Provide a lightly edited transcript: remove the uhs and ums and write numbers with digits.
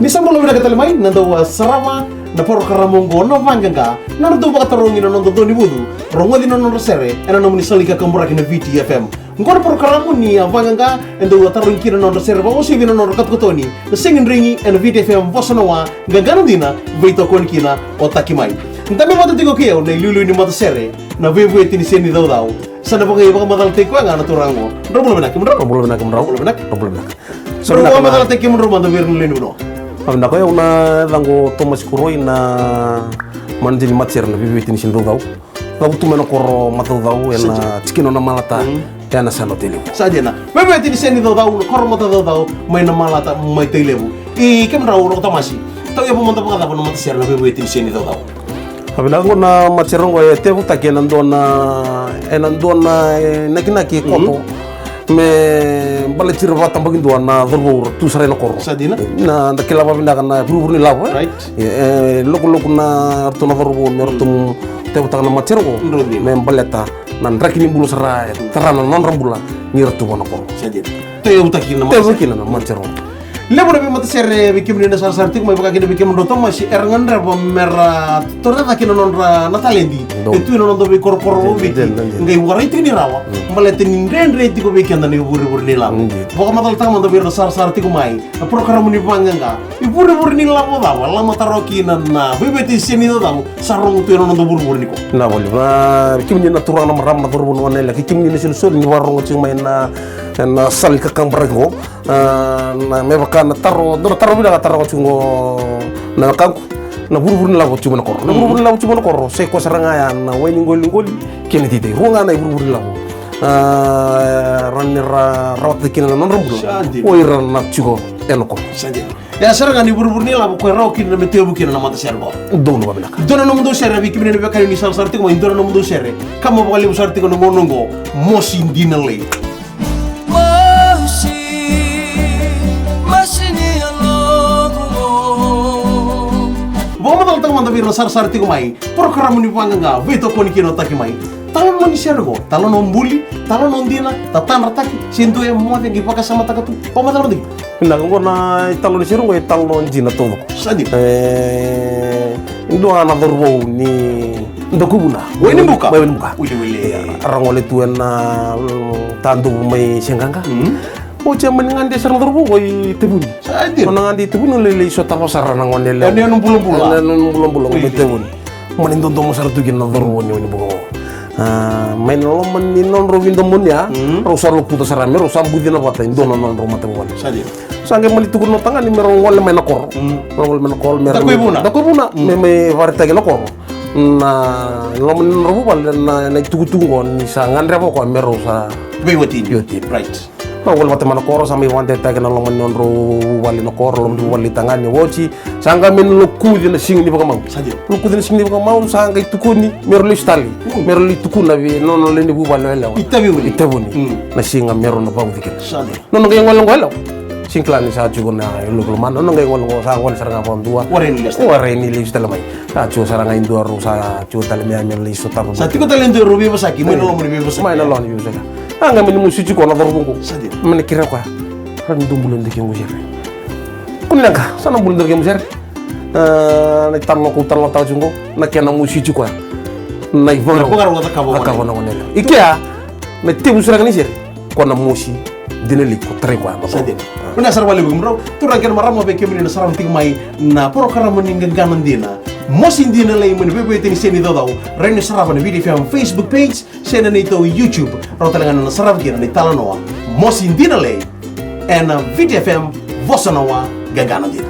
Bisa mulai kita lemai nanti serama na poro karamongo na vanganga na ndo baka tarongi na ndo ni budu rongo di no sere ena no munisali ka kambura kina VTFM ngor poro karamu ni vanganga ndo tarongi kina no sere ba osi vino no katkotoni na singin ringi ena VTFM bosanawa gagano dina veito kon kina otakimai ntame mata tigo kio na lulu ni mata sere na vevo etini seni dau sana baka iba madal teko nga na turango robulo benak so na madal teko mo romando verno lenu Amna ko yung na lango Thomas Kuroy na manjili matcher na bibitin sin daw. Daw tumeno koro mataw daw na chikino na malata ya na sano tele. Saja na. Bibitin sin daw koro mataw daw may na malata may telebu. Kem raw ro tamasi. Taw ya pumunta pa kada matcher na bibitin sin daw. Habila ko na matcher ngo te buta kenan don na nakinaki koto. Me bala cirba tambagin doan na dorbo tu sare na koro sadina na dakela ba binda kana buru ni labo right loko na to na dorbo mertum te utang na macero me baleta nan rakini bulu sara tarana non rambula ngirtu bona koro sadina te utakina na macero lebo be mata serre be kimni na sar sartik mai baka kina be kimno to masi erangan rabo merra torna takina non ra natalendi itu non do be koro be ngai warai tini rawa malete ni rendre tiko be kenda ni buru ni lam boka matal tang mando be sar sartik mai pro karamu ni panganga buru ni lam da wala mata rokina na be beti sini do dam sarong tu non do buru ni ko na wali ba kimni na turang na maram na buru no ne la kimni ni sul ni warong chung mai na sal ka kang bargo na me baka na taro bila taro chungo na kangku na buru la chungo na koro na buru la chungo na koro se ko saranga na weni ngol kene tite runga na buru la ranira rawat kina na non rumbu oi ran na chungo enoko saja ya saranga ni buru ni la ko raw kina me tebu kina na mata serbo dono babila dono no mundo sere bi kimne be kali ni sal sarti ko dono no mundo sere kamo bali sarti ko no monongo mosin dinale Tang bir sar tigo mai program ni panganga veto koni kino taki mai talon mani sergo talon ombuli talon ondina tatan rataki sintu e mo tengi paka sama takatu o ma talon di na ngona talon sergo e talon jina todo sadi ndo ana dorbo ni ndokubuna weni buka wili rangole tuena tandu mai senganga o jaman ngande sarang dorbo koy tebuni sadi no ngande tebuni lele so tapo sarana ngone le ane non bulong ko tebuni man ndondo mo saratu gin na dorbo ni bugo main lo man ni non rovindo mon ya ro sarlo puto sarame ro sambu dina wata ndono non ro mata wala sadi sange mali tugur no tanga ni mero wala men akor wala men akor mero da ko buna me varta ge akor na lo man ro wala na tugu ni sa ngandre ko mero sa bewati right wal mata mana koro sama iwante tagna lo man non ro wali no koro lo wali tangani wochi sanga men lo kudi na sing ni baka mau saja lo kudi na sing ni baka mau sanga itukuni mero li stali mero li tukuna vi non le ni bu wala wala itabuni na singa mero no bawu dikir saja non ngai ngol sing klani sa jugo na lo man non ngai ngol sa ngol saranga pom dua wareni li stala mai sa jugo saranga indua ro sa jugo tale me amel li sotabu sa tiko tale ndo ro bi basaki mo no mo bi basaki mai na lo ni usaka anga mini musiji ko na dorbo saja mene kira kwa ran dumbulon de ke ngujere kunanga sana bulon de ke ngujere na tanno ko tanno taw jungo na kena musiji kwa na ivona ko ngaro ta kabo na ngone ikia na tebu sura ngani sere ko na musi dineli ko tre kwa saja una sarwale bugum raw turanken maramo be kemri na saram ting mai na program ningen ganandina mosin dina lay mun bebe tin seni dodaw ren sarava na video film Facebook page sena nito YouTube rotalangan na sarava gina ni talanoa mosin dina lay and video film vosanawa gagana dina